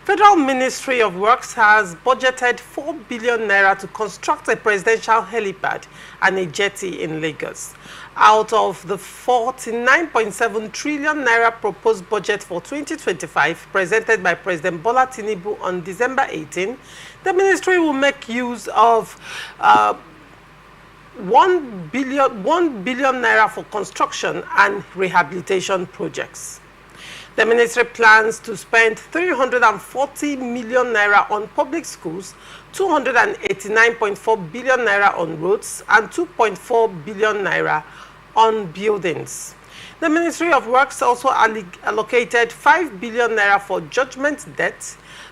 Federal Ministry of Works has budgeted 4 billion naira to construct a presidential helipad and a jetty in Lagos. Out of the 49.7 trillion naira proposed budget for 2025 presented by President Bola Tinubu on December 18, the ministry will make use of 1 billion naira for construction and rehabilitation projects. The ministry plans to spend 340 million naira on public schools, 289.4 billion naira on roads, and 2.4 billion naira on buildings. The Ministry of Works also allocated 5 billion naira for judgment debt,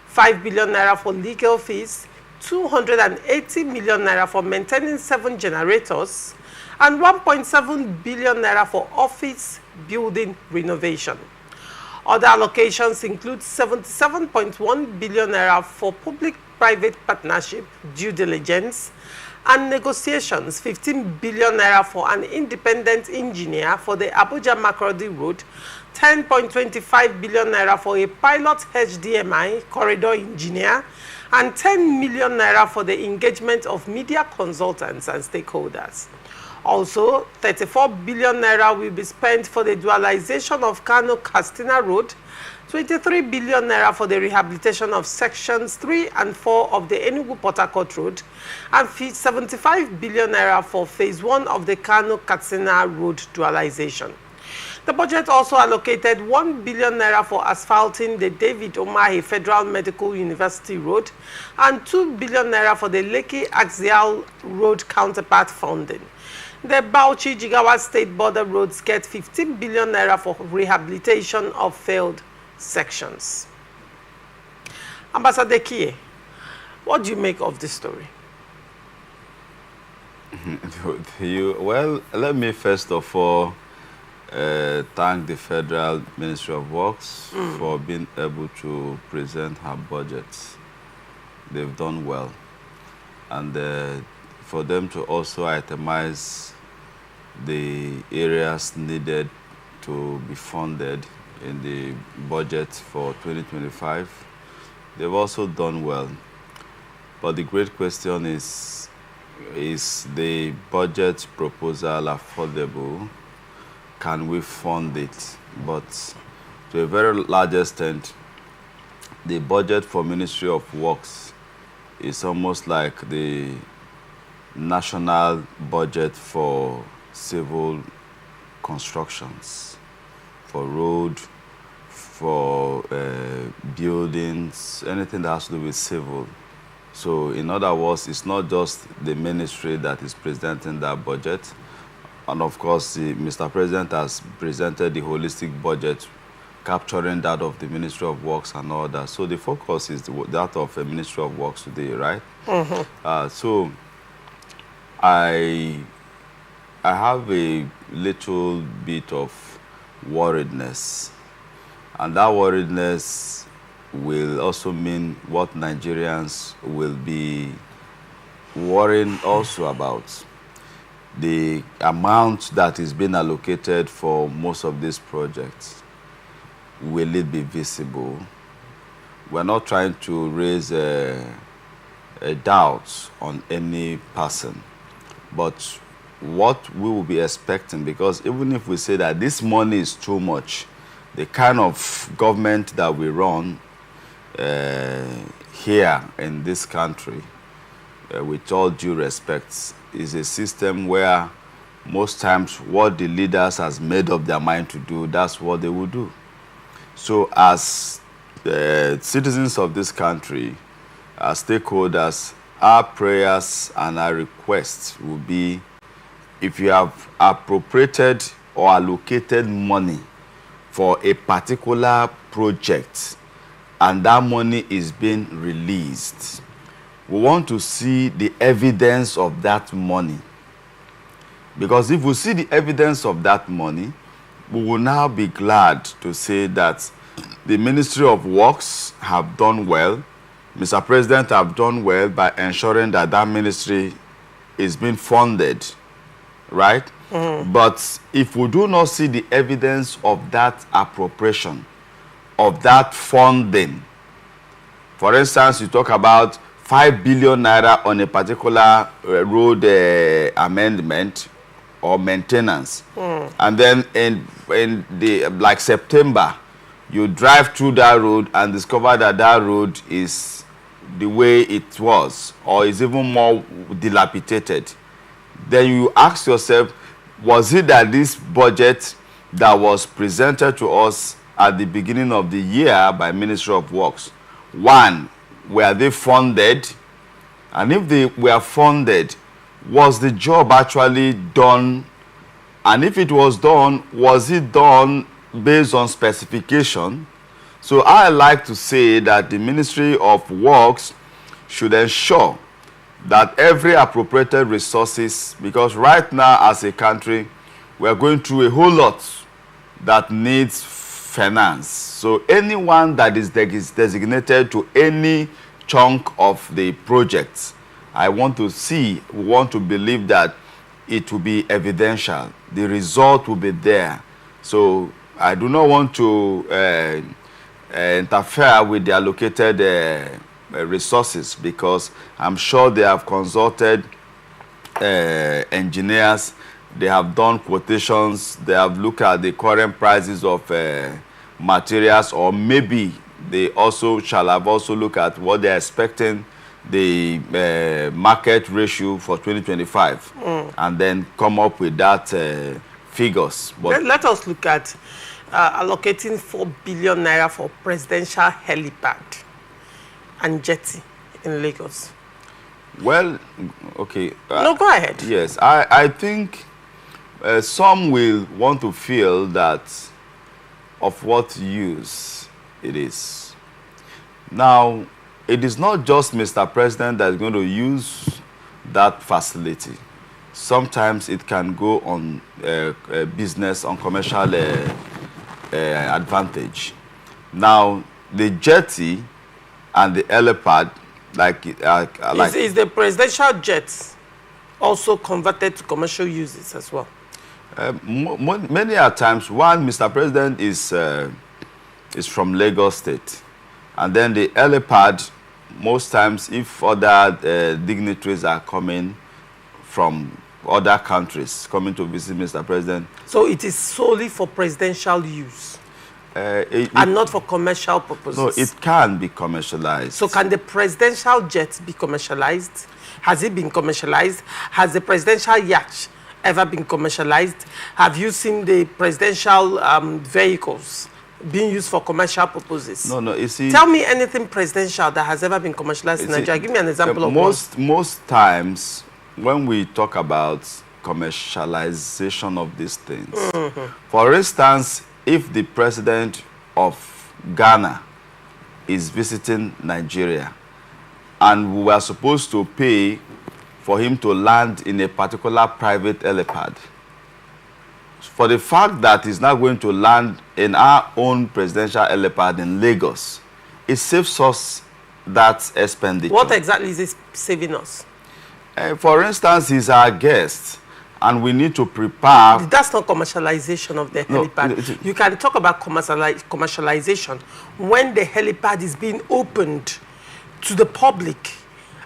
5 billion naira for legal fees, 280 million naira for maintaining 7 generators, and 1.7 billion naira for office building renovation. Other allocations include 77.1 billion naira for public-private partnership, due diligence, and negotiations, 15 billion naira for an independent engineer for the Abuja-Makurdi Road, 10.25 billion naira for a pilot HDMI corridor engineer, and 10 million naira for the engagement of media consultants and stakeholders. Also, 34 billion naira will be spent for the dualization of Kano-Katsina Road, 23 billion naira for the rehabilitation of sections 3 and 4 of the Enugu-Port Harcourt Road, and 75 billion naira for phase 1 of the Kano-Katsina Road dualization. The budget also allocated 1 billion naira for asphalting the David Umahi Federal Medical University Road and 2 billion naira for the Lekki Axial Road counterpart funding. The Bauchi-Jigawa State border roads get 15 billion naira for rehabilitation of failed sections. Ambassador Kie, what do you make of this story? Well, let me first of all thank the Federal Ministry of Works for being able to present her budget. They've done well. And for them to also itemize the areas needed to be funded in the budget for 2025, they've also done well. But the great question is the budget proposal affordable? Can we fund it? But to a very large extent, the budget for Ministry of Works is almost like the national budget for civil constructions, for road, for buildings, anything that has to do with civil. So in other words, it's not just the ministry that is presenting that budget. And of course, Mr. President has presented the holistic budget, capturing that of the Ministry of Works and all that. So the focus is that of the Ministry of Works today, right? So I have a little bit of worriedness, and that worriedness will also mean what Nigerians will be worrying also about. The amount that is being allocated for most of these projects, will it be visible? We're not trying to raise a doubt on any person, but what we will be expecting, because even if we say that this money is too much, the kind of government that we run here in this country, with all due respect, is a system where most times what the leaders has made up their mind to do, that's what they will do. So as citizens of this country, as stakeholders, our prayers and our requests will be, if you have appropriated or allocated money for a particular project and that money is being released, we want to see the evidence of that money. Because if we see the evidence of that money, we will now be glad to say that the Ministry of Works have done well, Mr. President have done well by ensuring that that ministry is being funded, right? But if we do not see the evidence of that appropriation, of that funding, For instance, you talk about 5 billion naira on a particular road amendment or maintenance. And then in the like September, you drive through that road and discover that that road is the way it was or is even more dilapidated. Then you ask yourself, was it that this budget that was presented to us at the beginning of the year by Ministry of Works, one, were they funded? And if they were funded, was the job actually done? And if it was done, was it done based on specification? So I like to say that the Ministry of Works should ensure that every appropriated resources, because right now as a country, we are going through a whole lot that needs finance. So anyone that is designated to any chunk of the projects, I want to see, we want to believe that it will be evidential. The result will be there. So I do not want to interfere with the allocated resources, because I'm sure they have consulted engineers, they have done quotations, they have looked at the current prices of materials, or maybe they also shall have also looked at what they're expecting the market ratio for 2025 and then come up with that figures. But let us look at allocating 4 billion naira for presidential helipad and jetty in Lagos. Well, okay. No, go ahead. Yes, I think some will want to feel that of what use it is. Now, it is not just Mr. President that is going to use that facility. Sometimes it can go on business, on commercial advantage. Now, the jetty and the helipad, is the presidential jet also converted to commercial uses as well? Many a times, one, Mr. President is from Lagos State, and then the helipad, most times, if other dignitaries are coming from other countries, coming to visit Mr. President. So it is solely for presidential use and not for commercial purposes? No, it can be commercialized. So can the presidential jet be commercialized? Has it been commercialized? Has the presidential yacht ever been commercialized? Have you seen the presidential vehicles being used for commercial purposes? No, you see... Tell me anything presidential that has ever been commercialized in Nigeria. Give me an example of most times, when we talk about commercialization of these things, for instance, if the president of Ghana is visiting Nigeria and we were supposed to pay for him to land in a particular private helipad, for the fact that he's not going to land in our own presidential helipad in Lagos, it saves us that expenditure. What exactly is it saving us? For instance, he's our guest, and we need to prepare. That's not commercialization of the helipad. No, you can talk about commercialization when the helipad is being opened to the public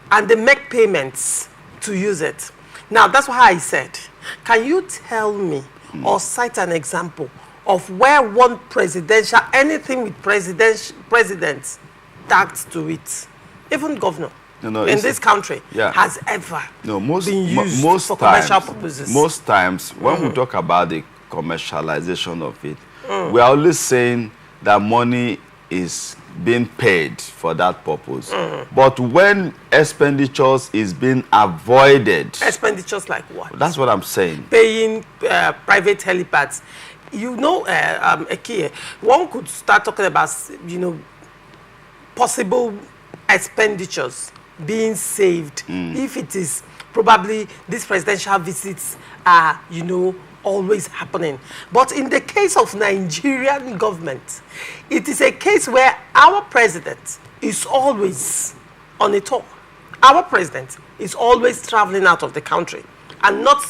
and they make payments to use it. Now, that's why I said, can you tell me or cite an example of where one presidential, anything with presidents tagged to it, even governor, in this country, has ever been used for commercial purposes? Most times, when we talk about the commercialization of it, we are always saying that money is being paid for that purpose. But when expenditures is being avoided... Expenditures like what? That's what I'm saying. Paying private helipads. You know, Ekie, one could start talking about, possible expenditures being saved if it is probably these presidential visits are, always happening. But in the case of Nigerian government, it is a case where our president is always on a tour. Our president is always traveling out of the country. and not,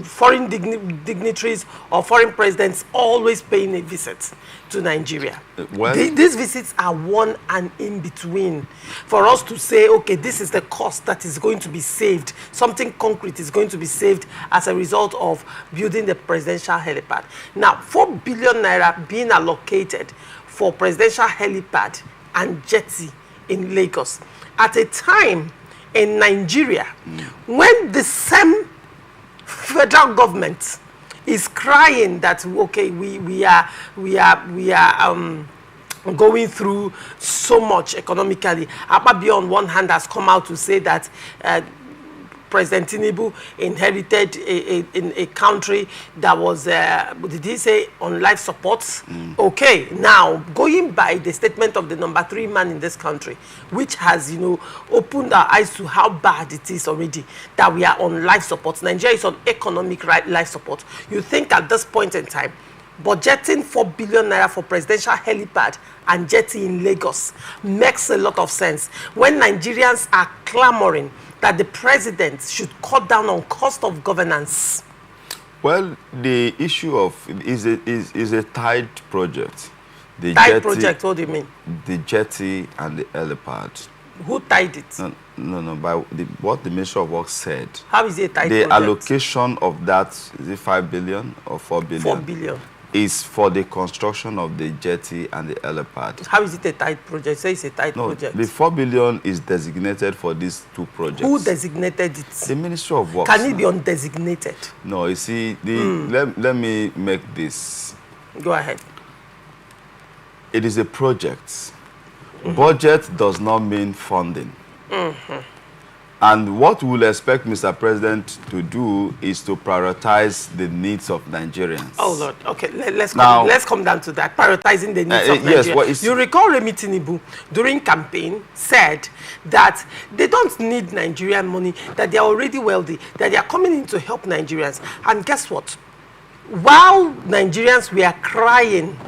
foreign dignitaries or foreign presidents always paying a visit to Nigeria. Well, These visits are one and in between for us to say, okay, this is the cost that is going to be saved. Something concrete is going to be saved as a result of building the presidential helipad. Now, 4 billion naira being allocated for presidential helipad and jetty in Lagos at a time in Nigeria when the same federal government is crying that, okay, we are going through so much economically. Ababi on one hand has come out to say that President Tinubu inherited a country that was, did he say, on life support? Okay, now, going by the statement of the number 3 man in this country, which has, opened our eyes to how bad it is already, that we are on life support. Nigeria is on economic life support. You think at this point in time, budgeting 4 billion naira for presidential helipad and jetty in Lagos makes a lot of sense when Nigerians are clamoring that the president should cut down on cost of governance. Well, the issue of is a tied project. The tied jetty, project, what do you mean? The jetty and the helipad. Who tied it? No. By what the Ministry of Works said. How is it a tied project? The allocation of that, is it 5 billion or 4 billion? 4 billion. Is for the construction of the jetty and the helipad. How is it a tight project? Say it's a tight project. The 4 billion is designated for these 2 projects. Who designated it? The Ministry of Works. Can it be undesignated? No, you see, let me make this. Go ahead. It is a project. Budget does not mean funding. And what we'll expect Mr. President to do is to prioritize the needs of Nigerians. Oh, Lord. Okay, let's come down to that. Prioritizing the needs of Nigerians. Yes, you recall Remi Tinubu, during campaign, said that they don't need Nigerian money, that they are already wealthy, that they are coming in to help Nigerians. And guess what? While Nigerians were crying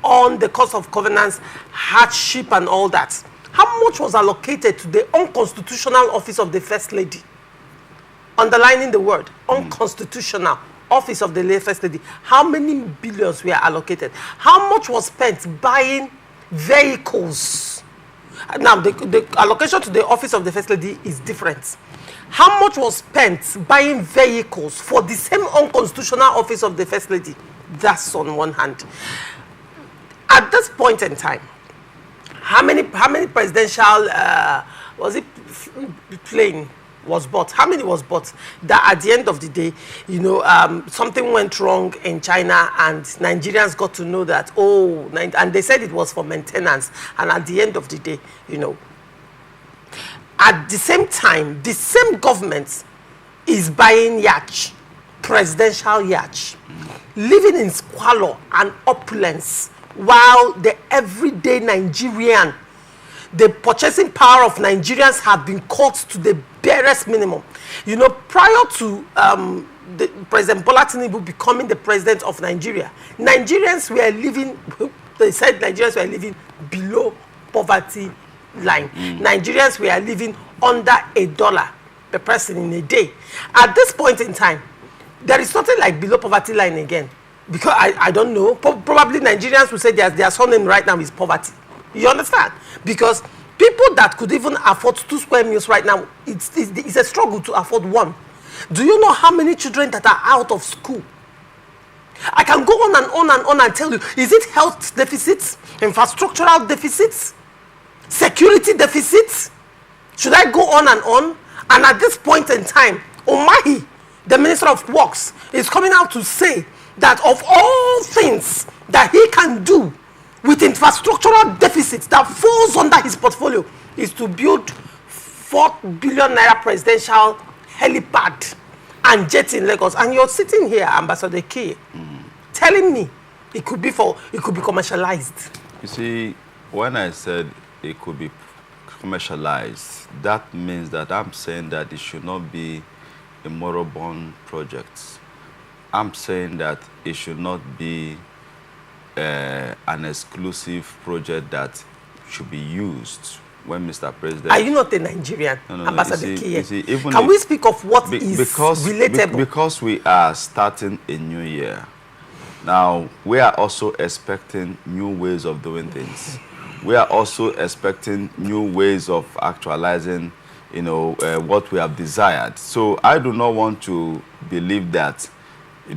on the cost of governance, hardship, and all that, how much was allocated to the unconstitutional office of the First Lady? Underlining the word, unconstitutional office of the First Lady. How many billions were allocated? How much was spent buying vehicles? Now, the allocation to the office of the First Lady is different. How much was spent buying vehicles for the same unconstitutional office of the First Lady? That's on one hand. At this point in time, how many presidential plane was bought? How many was bought? That at the end of the day, something went wrong in China, and Nigerians got to know that, and they said it was for maintenance. And at the end of the day, at the same time, the same government is buying yacht, presidential yacht, living in squalor and opulence, while the everyday Nigerian, the purchasing power of Nigerians have been cut to the barest minimum. Prior to the President Bola Tinubu becoming the president of Nigeria, Nigerians were living, they said Nigerians were living below poverty line. Nigerians were living under $1 per person in a day. At this point in time, there is nothing like below poverty line again. Because I don't know, probably Nigerians will say their surname right now is poverty. You understand? Because people that could even afford 2 square meals right now, it's a struggle to afford 1. Do you know how many children that are out of school? I can go on and on and on and tell you, is it health deficits, infrastructural deficits, security deficits? Should I go on and on? And at this point in time, Umahi, the Minister of Works, is coming out to say that of all things that he can do with infrastructural deficits that falls under his portfolio is to build 4 billion naira presidential helipad and jetty in Lagos. And you're sitting here, Ambassador K, telling me it could be commercialized. You see, when I said it could be commercialized, that means that I'm saying that it should not be a moribund project. I'm saying that it should not be an exclusive project that should be used when Mr. President... Are you not a Nigerian, No. Ambassador You see, even Can we speak of what is because, relatable? Because we are starting a new year. Now, we are also expecting new ways of doing things. We are also expecting new ways of actualizing, you know, what we have desired. So I do not want to believe that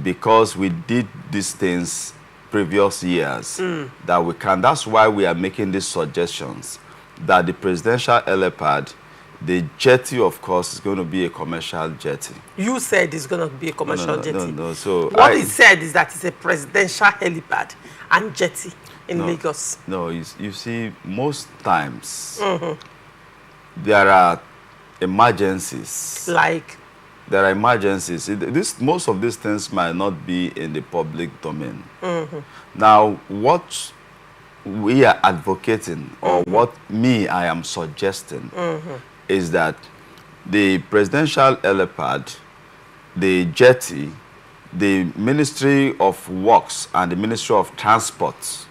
because we did these things previous years, that we can. That's why we are making these suggestions, that the presidential helipad, the jetty, of course, is going to be a commercial jetty. You said it's going to be a commercial jetty. No. So what he said is that it's a presidential helipad and jetty in Lagos. No, you see, most times there are emergencies. Like? There are emergencies. Most of these things might not be in the public domain. Now, what we are advocating, or what I am suggesting, is that the presidential helipad, the jetty, the Ministry of Works and the Ministry of Transport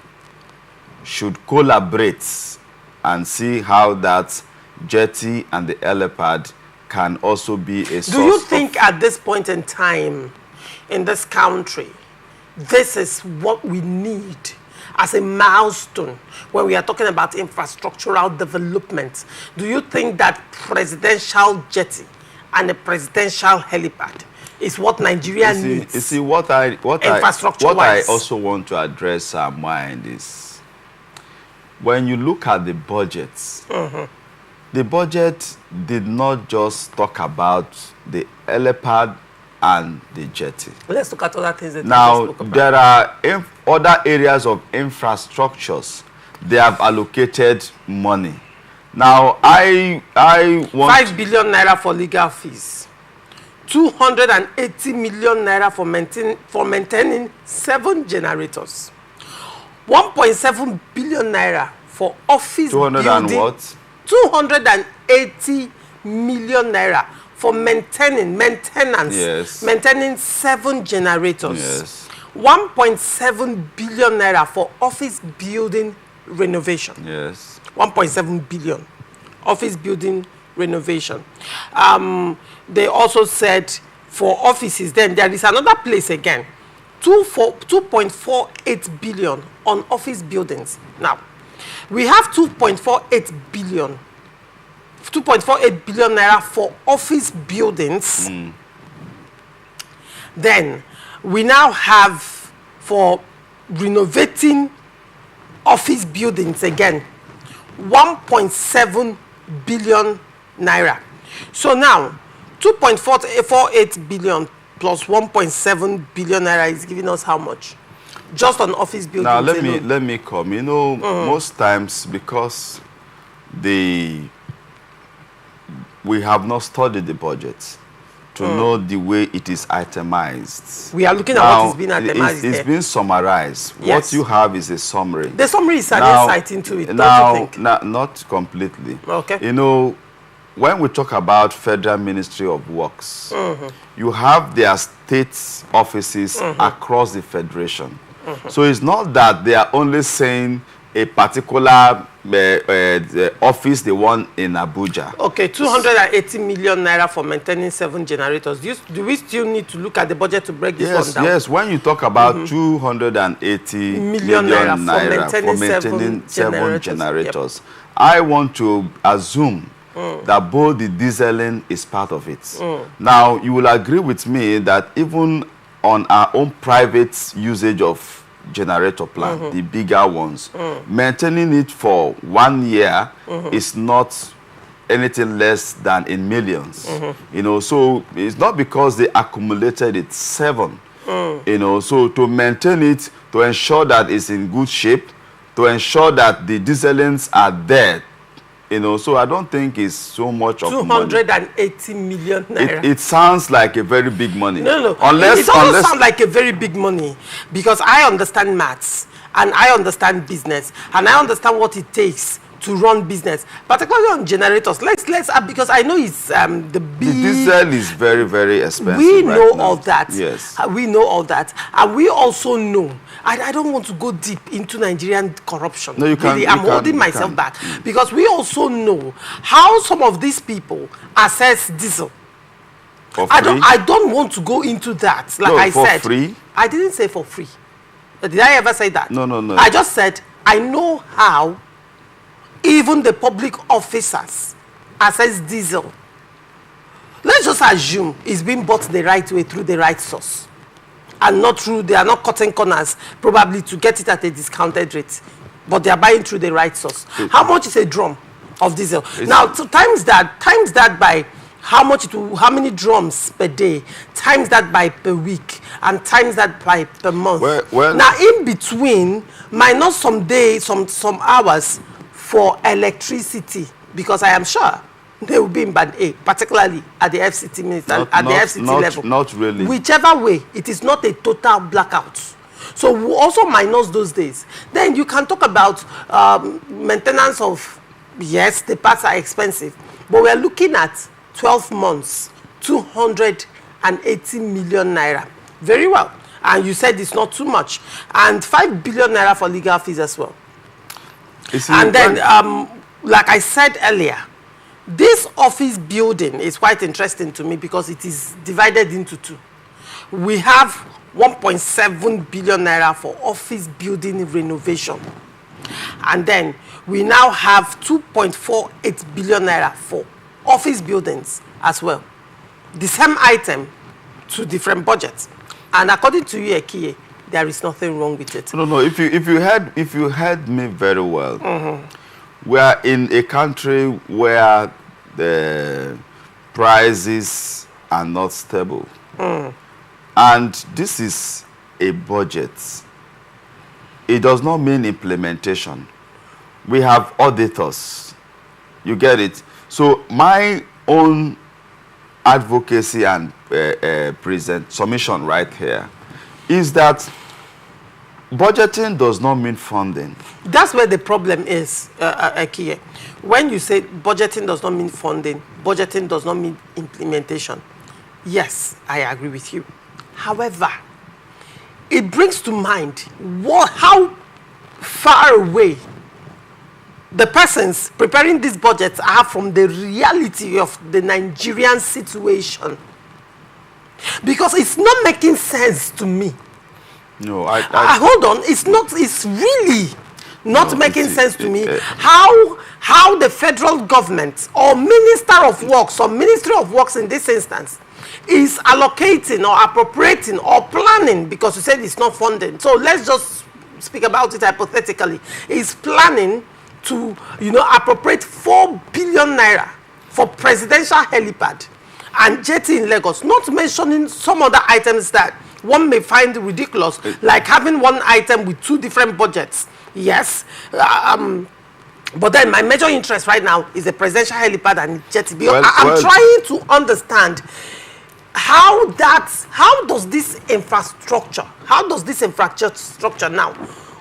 should collaborate and see how that jetty and the helipad can also be a source. Do you think at this point in time in this country, this is what we need as a milestone when we are talking about infrastructural development? Do you think that presidential jetty and a presidential helipad is what Nigeria needs? You see, what I also want to address our mind is, when you look at the budgets, the budget did not just talk about the helipad and the jetty. Let's look at other things that now there are other areas of infrastructures. They have allocated money. Now I want 5 billion naira for legal fees, 280 million naira for maintaining 7 generators, 1.7 billion naira for office 200 building, and what? 280 million naira for maintenance, yes, maintaining 7 generators. Yes. 1.7 billion naira for office building renovation. Yes. 1.7 billion office building renovation. They also said for offices, then there is another place again, 2.48 billion on office buildings. Now, we have 2.48 billion naira for office buildings. Then we now have for renovating office buildings again 1.7 billion naira. So now 2.48 billion plus 1.7 billion naira is giving us how much? Just on office buildings. Now let me come. You know, most times, because we have not studied the budget to know the way it is itemized. We are looking at what is being itemized. It's been summarized. Yes. What you have is a summary. The summary is an insight into it, now, don't you think? Not completely. Okay. You know, when we talk about Federal Ministry of Works, you have their state offices across the Federation. So it's not that they are only saying a particular office they want in Abuja. Okay, 280 million naira for maintaining 7 generators. Do we still need to look at the budget to break this one down? Yes, when you talk about 280 million naira for maintaining 7 generators, yep. I want to assume that both the dieseling is part of it. Now, you will agree with me that even on our own private usage of generator plant, the bigger ones, maintaining it for 1 year is not anything less than in millions. You know, so it's not because they accumulated it 7. You know, so to maintain it, to ensure that it's in good shape, to ensure that the dieselings are there. You know, so I don't think it's so much of 280 million naira. It sounds like a very big money. No. It doesn't sound like a very big money, because I understand maths and I understand business and I understand what it takes to run business, particularly on generators. Let's because I know it's the big. The diesel is very, very expensive. We right know now. all that. Yes. We know all that, and we also know. I don't want to go deep into Nigerian corruption. No, you can't. Really, I'm holding myself back because we also know how some of these people assess diesel. For free? I don't want to go into that. Like No, I for said, free? I didn't say for free. Did I ever say that? No, no, no. I just said I know how even the public officers assess diesel. Let's just assume it's being bought the right way through the right source, and not through, they are not cutting corners probably to get it at a discounted rate, but they are buying through the right source. How much is a drum of diesel? Now, so times that by how many drums per day, times that by per week, and times that by per month. Well, now in between, minus some days, some hours for electricity, because I am sure they will be in band A, particularly at the FCT minister, the FCT level. Not really. Whichever way, it is not a total blackout. So we also minus those days. Then you can talk about maintenance of, yes, the parts are expensive, but we are looking at 12 months, 280 million naira. Very well. And you said it's not too much. And 5 billion naira for legal fees as well. And then, like I said earlier, this office building is quite interesting to me because it is divided into two. We have 1.7 billion naira for office building renovation. And then we now have 2.48 billion naira for office buildings as well. The same item, two different budgets. And according to you, Ekie, there is nothing wrong with it. No. If you heard me very well, we are in a country where the prices are not stable, and this is a budget. It does not mean implementation. We have auditors. You get it? So my own advocacy and submission right here is that budgeting does not mean funding. That's where the problem is, Ekie. When you say budgeting does not mean funding, budgeting does not mean implementation. Yes, I agree with you. However, it brings to mind how far away the persons preparing these budgets are from the reality of the Nigerian situation. Because it's not making sense to me. No, hold on. It's really not making sense to me how the federal government or Minister of Works or Ministry of Works in this instance is allocating or appropriating or planning, because you said it's not funding. So let's just speak about it hypothetically. Is planning to, appropriate 4 billion naira for presidential helipad and jetty in Lagos, not mentioning some other items that one may find ridiculous, like having one item with two different budgets. Yes. But then my major interest right now is the presidential helipad and jetty. Because I'm trying to understand how does this infrastructure now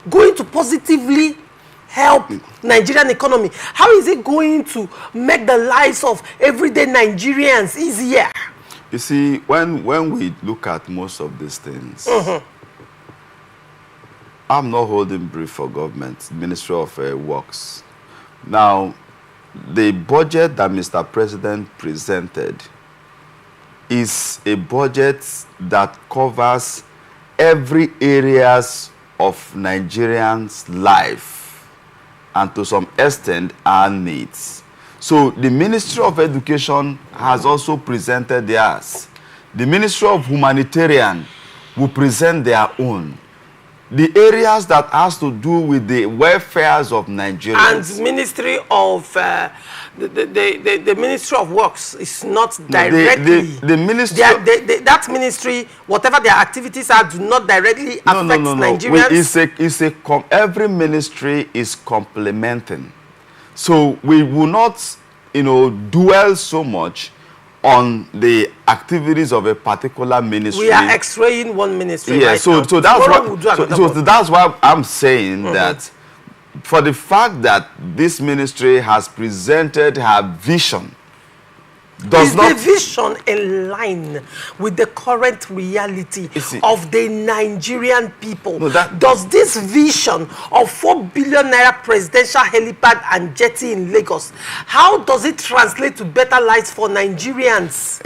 going to positively help Nigerian economy? How is it going to make the lives of everyday Nigerians easier? You see, when we look at most of these things, I'm not holding brief for government, Ministry of Works. Now, the budget that Mr. President presented is a budget that covers every areas of Nigerians' life and to some extent our needs. So the Ministry of Education has also presented theirs. The Ministry of Humanitarian will present their own. The areas that has to do with the welfares of Nigerians. And Ministry of the Ministry of Works is not directly. The ministry. That ministry, whatever their activities are, do not directly affect Nigerians. Every ministry is complementing. So we will not, dwell so much on the activities of a particular ministry. We are x-raying one ministry. Yeah, right so now. that's why I'm saying that for the fact that this ministry has presented her vision, does is not... the vision in line with the current reality of the Nigerian people? No, does this vision of 4 billion naira presidential helipad and jetty in Lagos, how does it translate to better lives for Nigerians?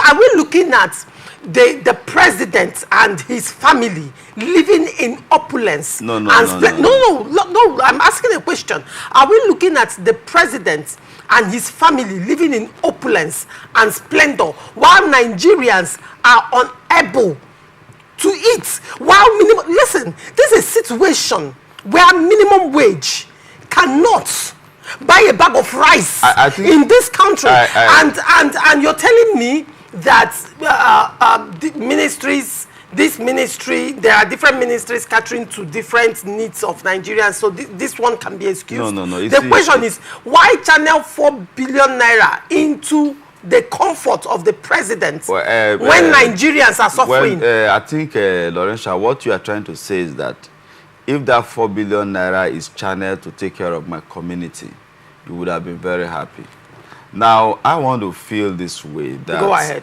Are we looking at the president and his family living in opulence? No, I'm asking a question. Are we looking at the president and his family living in opulence and splendor while Nigerians are unable to eat? Listen, this is a situation where minimum wage cannot buy a bag of rice in this country. And you're telling me that this ministry, there are different ministries catering to different needs of Nigerians, so this one can be excused. No. The question is, why channel 4 billion naira into the comfort of the president when Nigerians are suffering? I think, Laurentia, what you are trying to say is that if that 4 billion naira is channeled to take care of my community, you would have been very happy. Now, I want to feel this way. That, go ahead.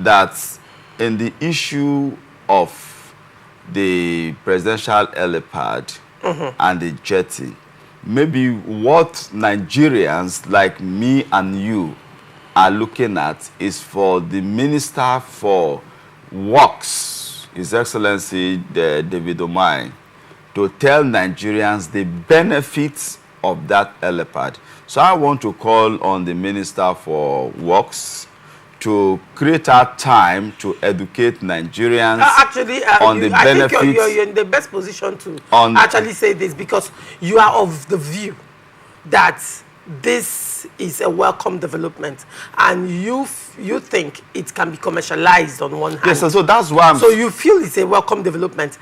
That in the issue of the presidential helipad and the jetty, maybe what Nigerians like me and you are looking at is for the Minister for Works, His Excellency David Omai, to tell Nigerians the benefits of that helipad. So I want to call on the Minister for Works to create our time to educate Nigerians on the benefits. I think you're in the best position to actually say this, because you are of the view that this is a welcome development, and you think it can be commercialized on one hand. Yes, so that's why So you feel it's a welcome development.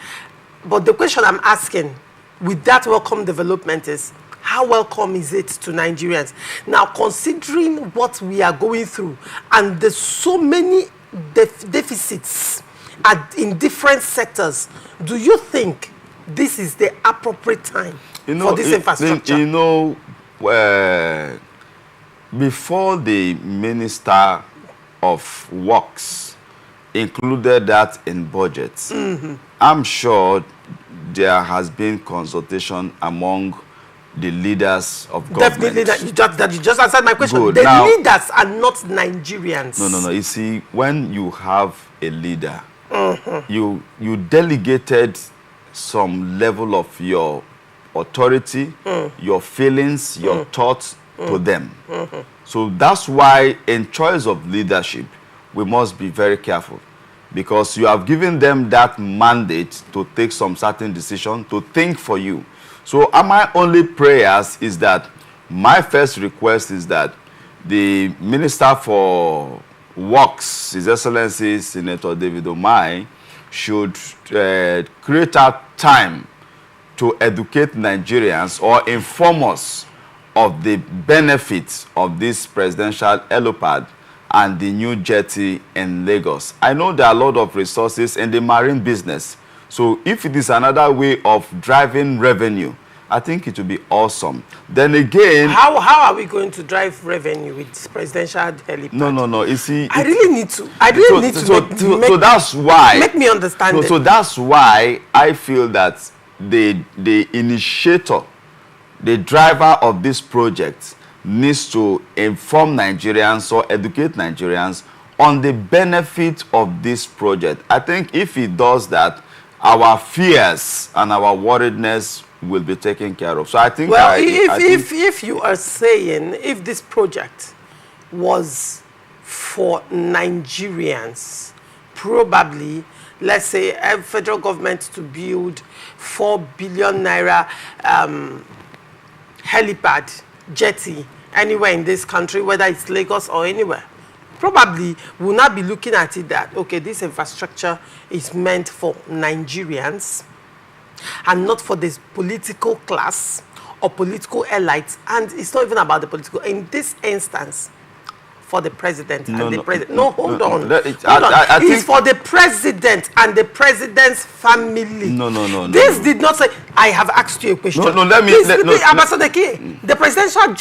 But the question I'm asking with that welcome development is, how welcome is it to Nigerians? Now, considering what we are going through and there's so many deficits in different sectors, do you think this is the appropriate time for this infrastructure? Before the Minister of Works included that in budgets, I'm sure there has been consultation among the leaders of government. Definitely, you just answered my question. Good. The leaders are not Nigerians. No. You see, when you have a leader, you delegated some level of your authority, your feelings, your thoughts to them. So that's why in choice of leadership, we must be very careful, because you have given them that mandate to take some certain decision, to think for you. So my only prayers is that, my first request is that the Minister for Works, His Excellency Senator David Omai, should create a time to educate Nigerians or inform us of the benefits of this presidential helipad and the new jetty in Lagos. I know there are a lot of resources in the marine business. So if it is another way of driving revenue, I think it will be awesome. Then again... How are we going to drive revenue with presidential helipad? No. You see... I really need to. So that's why... Make me understand. So that's why I feel that the initiator, the driver of this project, needs to inform Nigerians or educate Nigerians on the benefit of this project. I think if he does that, our fears and our worriedness will be taken care of. So I think... Well, if you are saying, if this project was for Nigerians, probably, let's say, a federal government to build 4 billion naira helipad, jetty, anywhere in this country, whether it's Lagos or anywhere, probably will not be looking at it that, okay, this infrastructure is meant for Nigerians and not for this political class or political elites. And it's not even about the political. In this instance, for the president No, and the no, president. no, No, hold no, on. no. Hold on. I It's think for the president and the president's family. No, no, no, no, This no. did not say. I have asked you a question. No, let me- Please, let- no, Ambassador Kie, the presidential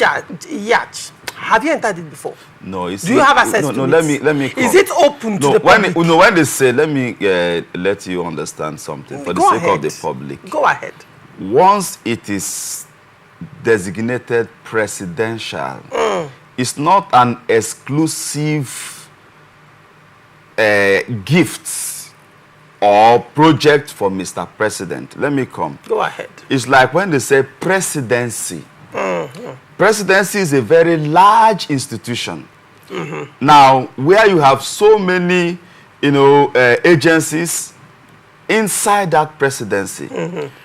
yacht. Have you entered it before? No, it's Do you not- have access no, to no, it? let me come. Is it open to the public? When they say, let me let you understand something for the Go sake ahead. of the public. Go ahead. Once it is designated presidential, it's not an exclusive gift or project for Mr. President. Let me come. Go ahead. It's like when they say presidency. Presidency is a very large institution. Now, where you have so many, agencies inside that presidency,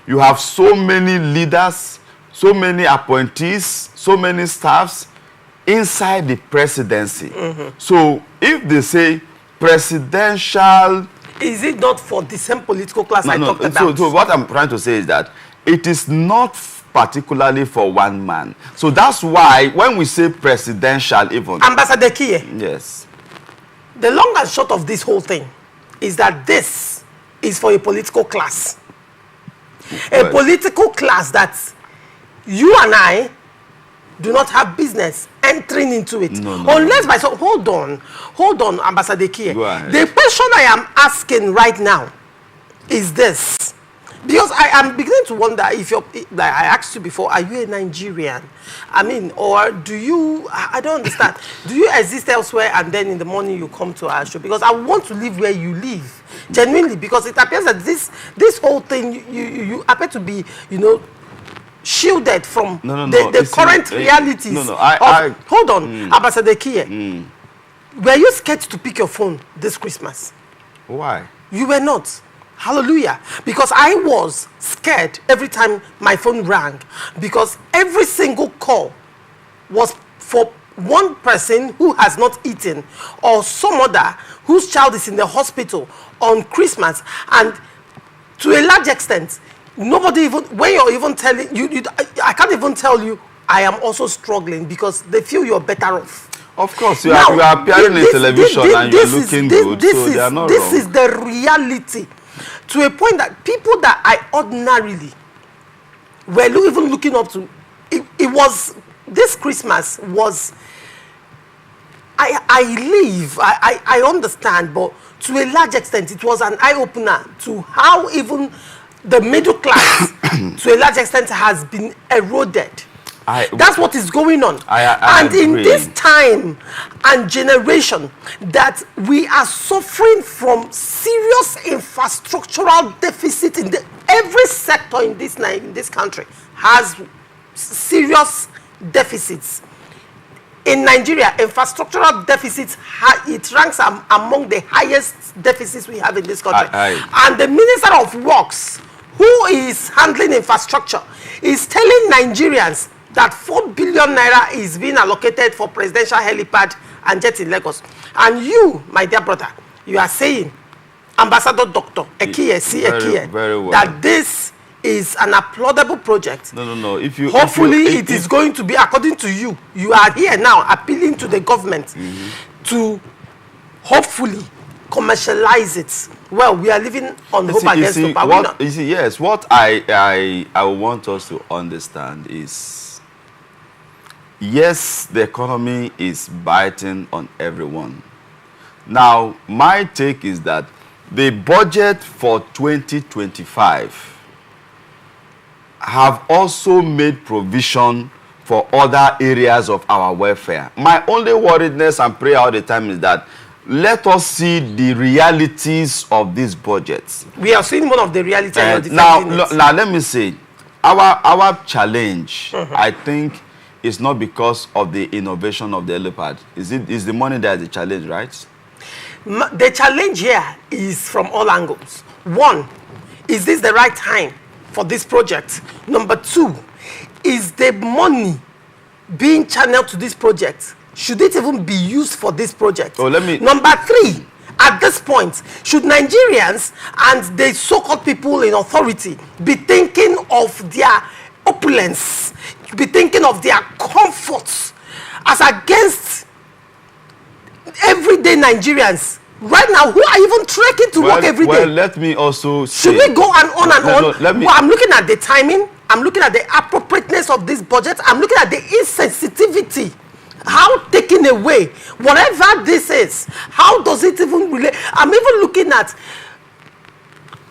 you have so many leaders, so many appointees, so many staffs inside the presidency. So, if they say presidential, Is it not for the same political class I talked about? so what I'm trying to say is that it is not particularly for one man. So that's why when we say presidential even, Ambassador Kie, yes, the long and short of this whole thing is that this is for a political class. A Well, political class that you and I do not have business entering into it. No, no, Unless by so hold on, Ambassador Kie. Go ahead. The question I am asking right now is this. Because I am beginning to wonder if you're, like I asked you before, are you a Nigerian? I mean, or do you, I don't understand. Do you exist elsewhere and then in the morning you come to our show? Because I want to live where you live. Genuinely, because it appears that this whole thing, you appear to be, shielded from the current realities. Hold on, Ambassador Kie. Were you scared to pick your phone this Christmas? Why? You were not. Hallelujah. Because I was scared every time my phone rang. Because every single call was for one person who has not eaten or some other whose child is in the hospital on Christmas. And to a large extent, nobody even, when you're even telling, I can't even tell you, I am also struggling because they feel you're better off. Of course, you are appearing in television and you're looking good, so they are not wrong. This is the reality. To a point that people that I ordinarily were even looking up to, it was, this Christmas was, I understand, but to a large extent, it was an eye-opener to how even the middle class, to a large extent, has been eroded. That's what is going on. I agree. In this time and generation that we are suffering from serious infrastructural deficit in every sector in this country has serious deficits. In Nigeria, infrastructural deficits, it ranks among the highest deficits we have in this country. And the Minister of Works, who is handling infrastructure, is telling Nigerians that 4 billion naira is being allocated for presidential helipad and Jetty in Lagos. And you, my dear brother, you are saying, Ambassador Dr. Ekie, very well, that this is an applaudable project. No. Hopefully, it is going to be, according to you, you are here now appealing to the government to hopefully commercialize it. Well, we are living on hope against hope. Yes, what I want us to understand is, yes, the economy is biting on everyone. Now, my take is that the budget for 2025 have also made provision for other areas of our welfare. My only worriedness and prayer all the time is that let us see the realities of these budgets. We are seeing one of the realities. Now, let me say, our challenge, I think, is not because of the innovation of the Helipad. Is the money that is the challenge, right? The challenge here is from all angles. One, is this the right time for this project? Number two, is the money being channeled to this project? Should it even be used for this project? Number three, at this point, should Nigerians and the so-called people in authority be thinking of their opulence, be thinking of their comforts as against everyday Nigerians right now who are even trekking to work every day. Well, let me also say... Should we go on and on? No, let me... Well, I'm looking at the timing. I'm looking at the appropriateness of this budget. I'm looking at the insensitivity. How taken away, whatever this is, how does it even relate? I'm looking at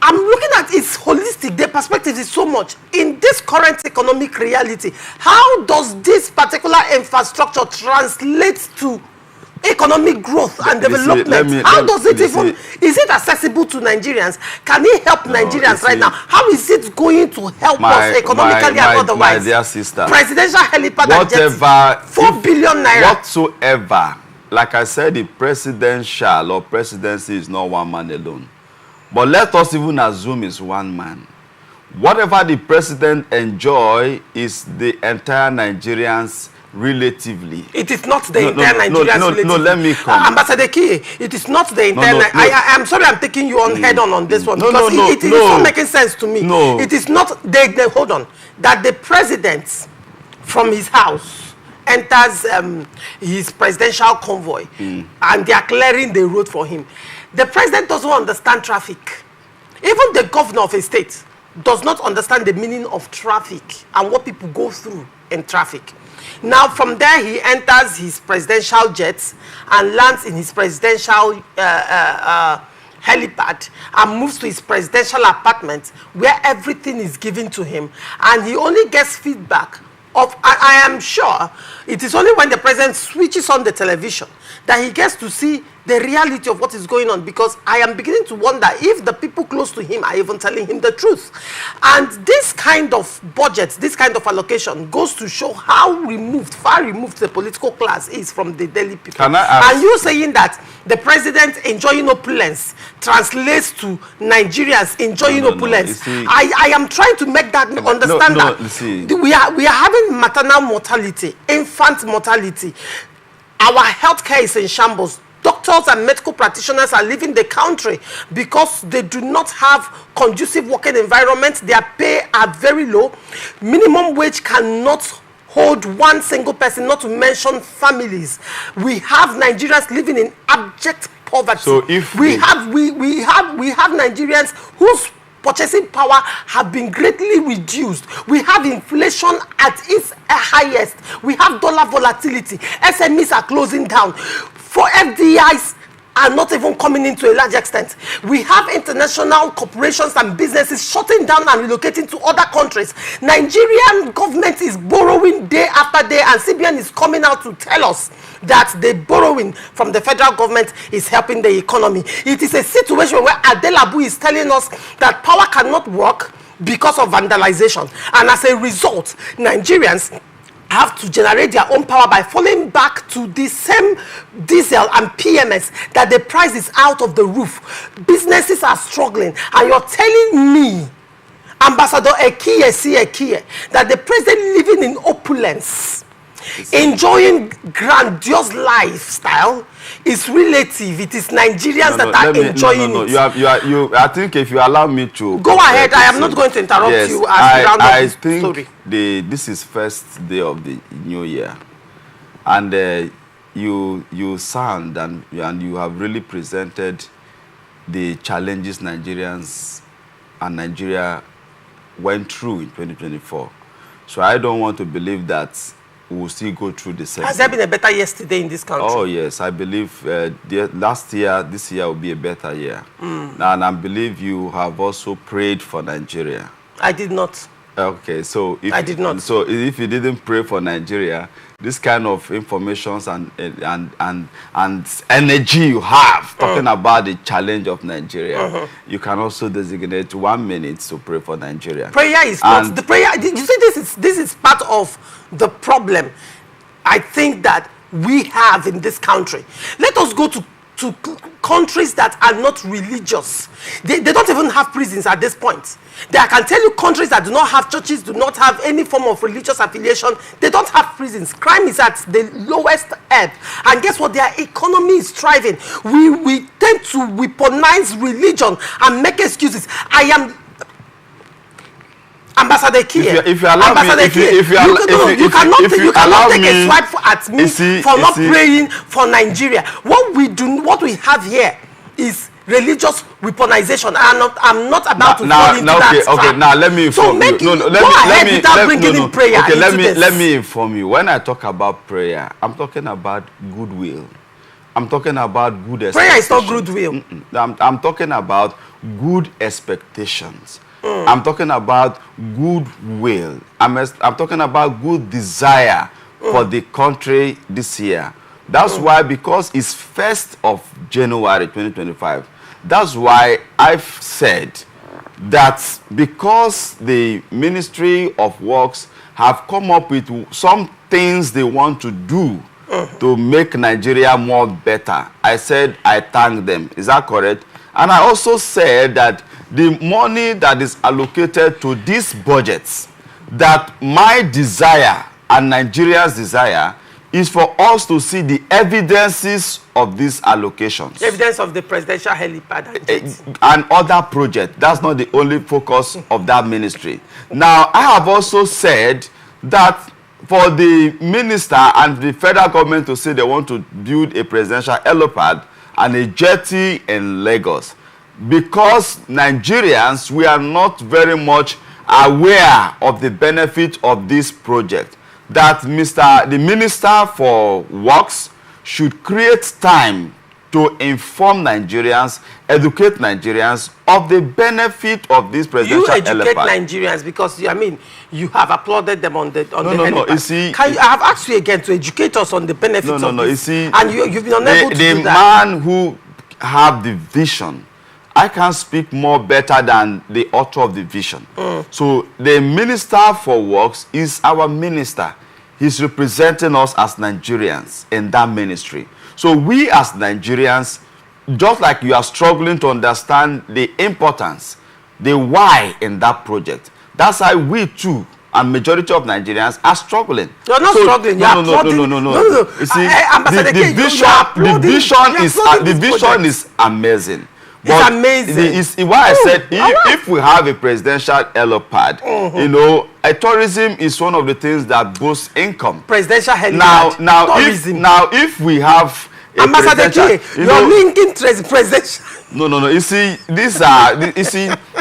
its holistic. The perspective is so much in this current economic reality. How does this particular infrastructure translate to economic growth and development? How does it even, is it accessible to Nigerians? Can it help Nigerians right now? How is it going to help us economically and otherwise? My dear sister, presidential helipad and Jetty, 4 billion naira. Whatsoever, like I said, the presidential or presidency is not one man alone. But let us even assume it's one man. Whatever the president enjoy is the entire Nigerians relatively. It is not the entire Nigerians relatively. No, let me come. Ambassador Kiye, it is not the entire I'm sorry I'm taking you on head on this one. Because it is not making sense to me. No. It is not, hold on, that the president from his house enters his presidential convoy and they are clearing the road for him. The president doesn't understand traffic. Even the governor of a state does not understand the meaning of traffic and what people go through in traffic. Now, from there, he enters his presidential jets and lands in his presidential helipad and moves to his presidential apartment where everything is given to him. And he only gets feedback of, I am sure, it is only when the president switches on the television that he gets to see the reality of what is going on, because I am beginning to wonder if the people close to him are even telling him the truth. And this kind of budget, this kind of allocation goes to show how removed, far removed the political class is from the daily people. Can I ask? And you saying that the president enjoying opulence translates to Nigerians enjoying opulence. No. I am trying to make that understand that we are having maternal mortality, infant mortality. Our healthcare is in shambles. Doctors and medical practitioners are leaving the country because they do not have conducive working environments. Their pay are very low. Minimum wage cannot hold one single person, not to mention families. We have Nigerians living in abject poverty. So if we have Nigerians whose purchasing power have been greatly reduced. We have inflation at its highest. We have dollar volatility. SMEs are closing down. For FDIs are not even coming into a large extent. We have international corporations and businesses shutting down and relocating to other countries. Nigerian government is borrowing day after day, and CBN is coming out to tell us that the borrowing from the federal government is helping the economy. It is a situation where Adelabu is telling us that power cannot work because of vandalization. And as a result, Nigerians have to generate their own power by falling back to the same diesel and PMS, that the price is out of the roof. Businesses are struggling, and you're telling me, Ambassador Ekiye, that the president living in opulence, enjoying grandiose lifestyle, is relative. It is Nigerians that are enjoying it. I think if you allow me to go ahead, I am not going to interrupt you as we round up this story. This is first day of the new year, and you sound and you have really presented the challenges Nigerians and Nigeria went through in 2024. So I don't want to believe that we will still go through the same. Has there been a better yesterday in this country? Oh yes, I believe this year will be a better year. And I believe you have also prayed for Nigeria. I did not. Okay, so I did not. So if you didn't pray for Nigeria, this kind of information and energy you have talking about the challenge of Nigeria, you can also designate 1 minute to pray for Nigeria. Prayer is not the prayer. You see, this is part of the problem I think that we have in this country. Let us go to countries that are not religious. They don't even have prisons at this point. I can tell you countries that do not have churches, do not have any form of religious affiliation. They don't have prisons. Crime is at the lowest ebb. And guess what? Their economy is thriving. We tend to weaponize religion and make excuses. Ambassador Kier. If you allow me, you cannot take a swipe at me for not praying for Nigeria. What we have here is religious weaponization. I'm not about to fall into that. Okay, now let me inform you. Let me inform you. When I talk about prayer, I'm talking about goodwill. I'm talking about good expectations. Prayer is not goodwill. I'm talking about good expectations. I'm talking about goodwill. I'm talking about good desire for the country this year. That's why, because it's 1st of January 2025, that's why I've said that because the Ministry of Works have come up with some things they want to do to make Nigeria more better, I said I thank them. Is that correct? And I also said that the money that is allocated to these budgets, that my desire and Nigeria's desire is for us to see the evidences of these allocations. Evidence of the presidential helipad and other projects. That's not the only focus of that ministry. Now, I have also said that for the minister and the federal government to say they want to build a presidential helipad and a jetty in Lagos, because Nigerians, we are not very much aware of the benefit of this project, that the Minister for Works should create time to inform Nigerians, educate Nigerians of the benefit of this presidential helipad. You educate Nigerians because, you have applauded them on the helipad. No, you see, I have asked you again to educate us on the benefits of this. You see, and you've been unable to do that. The man who have the vision, I can speak more better than the author of the vision. So the Minister for Works is our minister. He's representing us as Nigerians in that ministry. So we as Nigerians, just like you are struggling to understand the importance, the why in that project, that's how we too, and majority of Nigerians are struggling. You're not struggling. No. You see, the vision is amazing. It's amazing. It's why I said if we have a presidential helipad, tourism is one of the things that boosts income. Presidential helipad. Now if we have a Ambassador K, you're linking presidential. No. You see,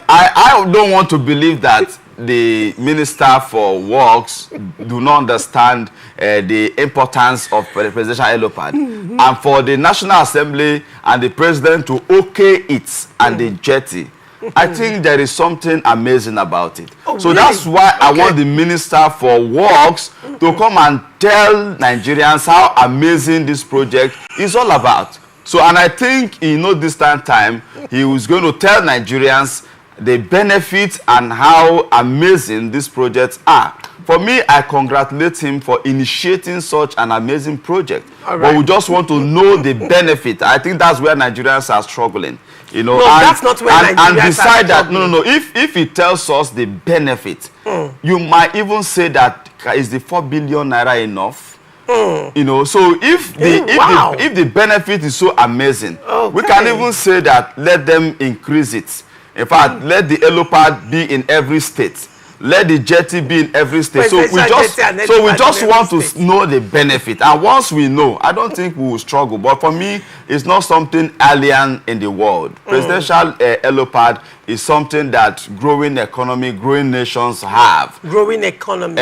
I don't want to believe that the Minister for Works do not understand the importance of the presidential helipad, and for the National Assembly and the President to okay it and the jetty. I think there is something amazing about it. So really? That's why I want the Minister for Works to come and tell Nigerians how amazing this project is all about. So, and I think this time he was going to tell Nigerians the benefits and how amazing these projects are. For me, I congratulate him for initiating such an amazing project. But we just want to know the benefit. I think that's where Nigerians are struggling. No, that's not where Nigerians and beside that, if he tells us the benefit, you might even say that is the 4 billion naira enough? So if the benefit is so amazing, we can even say that let them increase it. In fact, let the helipad be in every state. Let the jetty be in every state. So we just want to know the benefit. And once we know, I don't think we will struggle. But for me, it's not something alien in the world. Presidential helipad is something that growing economy, growing nations have. Growing economy,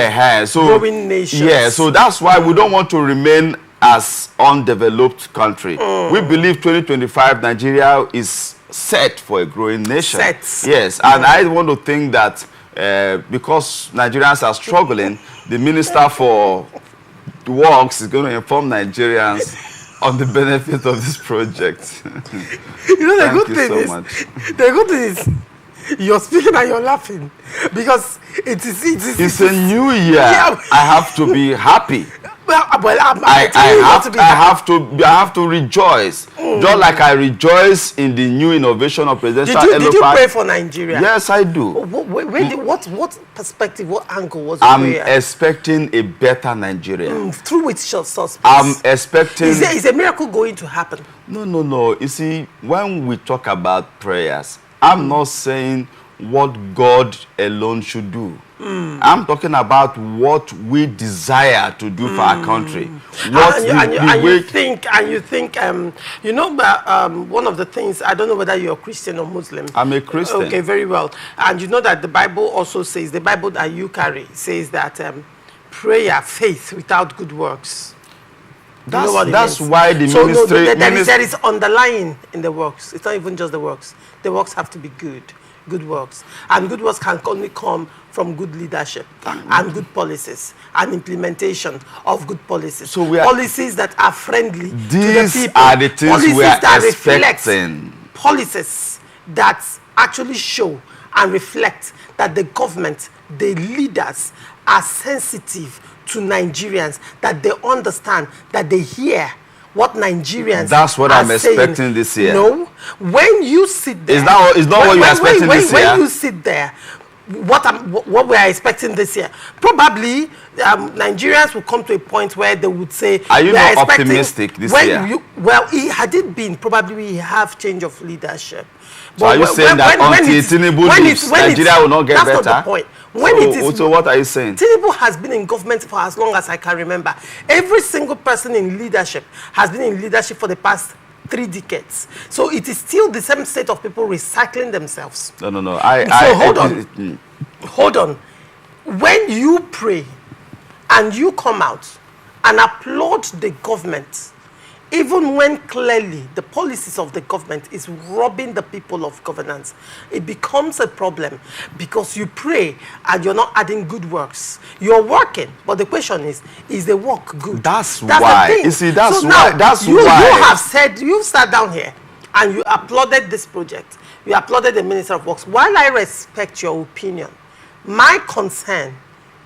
growing nations. Yeah, so that's why we don't want to remain as undeveloped country. We believe 2025 Nigeria is set for a growing nation. Yes, and I want to think that because Nigerians are struggling, the Minister for Works is going to inform Nigerians on the benefit of this project. The good thing is, you're speaking and you're laughing because it's a new year. Yeah. I have to be happy. I have to rejoice. Just like I rejoice in the new innovation of presidential helipad. Did you pray for Nigeria? Yes, I do. What perspective, what angle was your prayer? I'm expecting a better Nigeria. Through which suspects? I'm expecting... Is a miracle going to happen? No. You see, when we talk about prayers, I'm not saying what God alone should do. I'm talking about what we desire to do for our country. What you think, you know, one of the things, I don't know whether you're Christian or Muslim. I'm a Christian. Okay, very well. And you know that the Bible also says, the Bible that you carry says that prayer, faith without good works. That's why the ministry... So there is underlying in the works. It's not even just the works. The works have to be good works. And good works can only come from good leadership and good policies and implementation of good policies. So policies that are friendly to the people. These are the things policies we are that expecting. Policies that actually show and reflect that the government, the leaders are sensitive to Nigerians, that they understand, that they hear what Nigerians That's what are I'm expecting this year. No, when you sit there, is not what you're expecting this year. When you sit there, what we are expecting this year, probably Nigerians will come to a point where they would say, are you not optimistic this year? Well, had it been, probably we have change of leadership. So are you saying that until Tinubu leaves, Nigeria will not get better? That's not the point. So what are you saying? Tinubu has been in government for as long as I can remember. Every single person in leadership has been in leadership for the past 3 decades. So it is still the same state of people recycling themselves. No. Hold on. When you pray and you come out and applaud the government, even when clearly the policies of the government is robbing the people of governance, it becomes a problem because you pray and you're not adding good works. You're working, but the question is the work good? That's why. The thing. You see, that's so why. Now, that's you why. You have said, you sat down here and you applauded this project. You applauded the Minister of Works. While I respect your opinion, my concern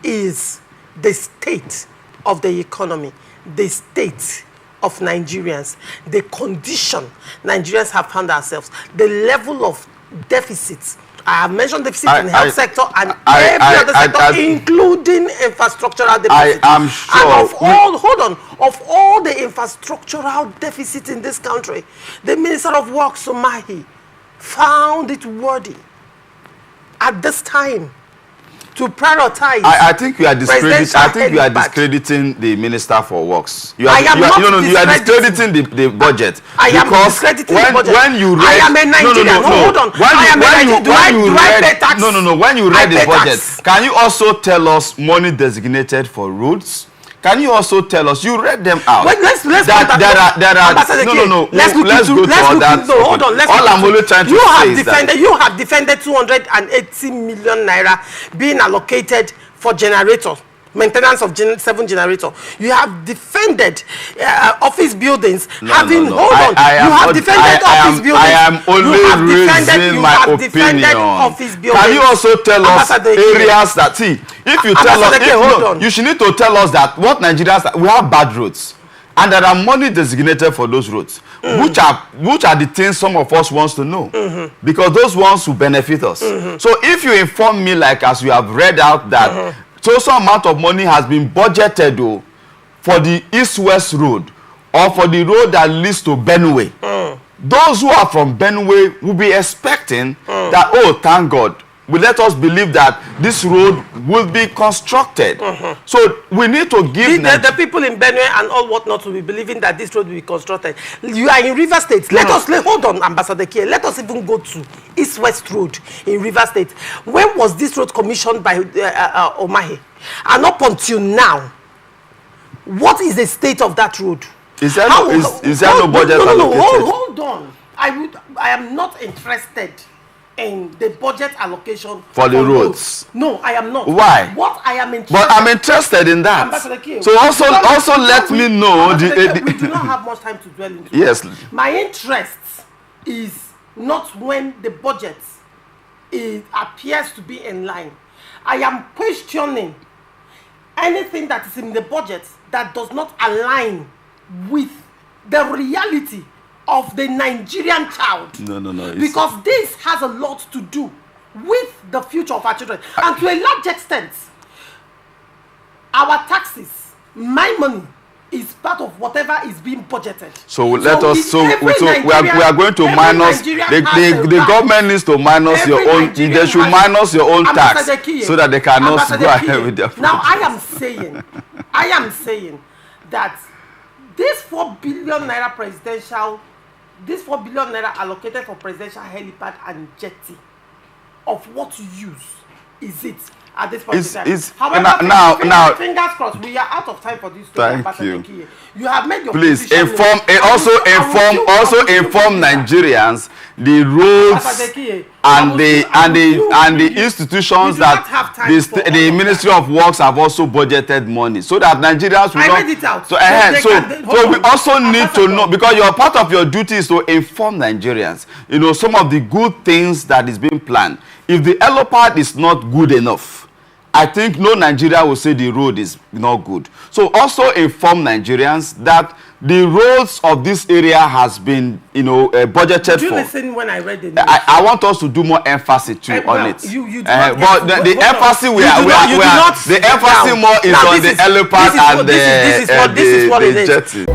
is the state of the economy, the state of Nigerians, the condition Nigerians have found ourselves, the level of deficits. I have mentioned deficit in the health sector and every other sector, including infrastructural deficit. I am sure. And of all the infrastructural deficits in this country, the Minister of Works, Somahi, found it worthy at this time to prioritize. I think you are discrediting the Minister for Works. You are discrediting the budget. I am discrediting the budget. When you read, I am a Nigerian. Hold on. When you read the budget, can you also tell us money designated for roads? Can you also tell us, you read them out? Wait, let's Let's go to that. Hold on. All I'm only trying to say is that you have defended 280 million naira being allocated for generators, maintenance of 7 generators. You have defended office buildings. You have defended office buildings. I am only raising my opinion. Can you also tell us areas that, see, if you tell us, you should need to tell us that what Nigerians, we have bad roads. And there are money designated for those roads, which are the things some of us wants to know, because those ones will benefit us. So if you inform me, like as you have read out that some amount of money has been budgeted for the East-West road or for the road that leads to Benue, those who are from Benue will be expecting that, oh, thank God, will let us believe that this road will be constructed. So we need to give the people in Benue and all whatnot will be believing that this road will be constructed. You are in River State. Hold on, Ambassador Kia. Let us even go to East-West Road in River State. When was this road commissioned by Omahe? And up until now, what is the state of that road? Is there no budget allocated? Hold on. I am not interested in the budget allocation for the roads. No, I am not. Why? What I am interested. But I'm interested in that. So also let me know. We do not have much time to dwell into. Yes. My interest is not when the budget appears to be in line. I am questioning anything that is in the budget that does not align with the reality of the Nigerian child. No. Because this has a lot to do with the future of our children. And to a large extent, our taxes, my money, is part of whatever is being budgeted. So we are going to minus the government needs to minus your own. They should minus your own tax so that they cannot go ahead with their project. Now I am saying that this 4 billion naira allocated for presidential helipad and jetty, of what use is it at this point in time? However, now, fingers crossed, we are out of time for this story. Thank you. You have made your please position inform Nigerians the roads and the institutions that the Ministry of Works have also budgeted money, so that Nigerians will read it out. So we also need to know, because your part of your duty is to inform Nigerians, you know, some of the good things that is being planned. If the Helipad is not good enough, I think no Nigeria will say the road is not good. So also inform Nigerians that the roads of this area has been, you know, budgeted for. Did you listen when I read the news? I want us to do more emphasis on it. But the emphasis the emphasis more is on the Helipad and the jetty.